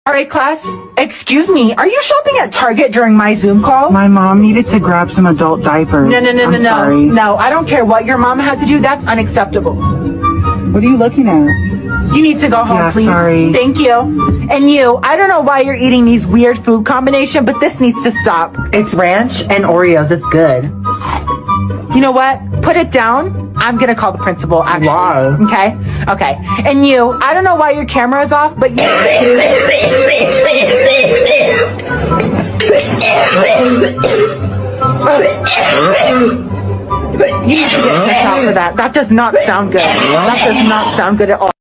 All right, class. Excuse me. Are you shopping at Target during my Zoom call? My mom needed to grab some adult diapers. No. Sorry. No, I don't care what your mom had to do. That's unacceptable. What are you looking at? You need to go home, Yeah, please. sorry. Thank you. And you, I don't know why you're eating these weird food combination, but this needs to stop. It's ranch and Oreos. It's good. You know what? Put it down. I'm gonna call the principal, actually. Why? Okay. And you, I don't know why your camera is off, but you... You need to get kicked out for that. That does not sound good. That does not sound good at all.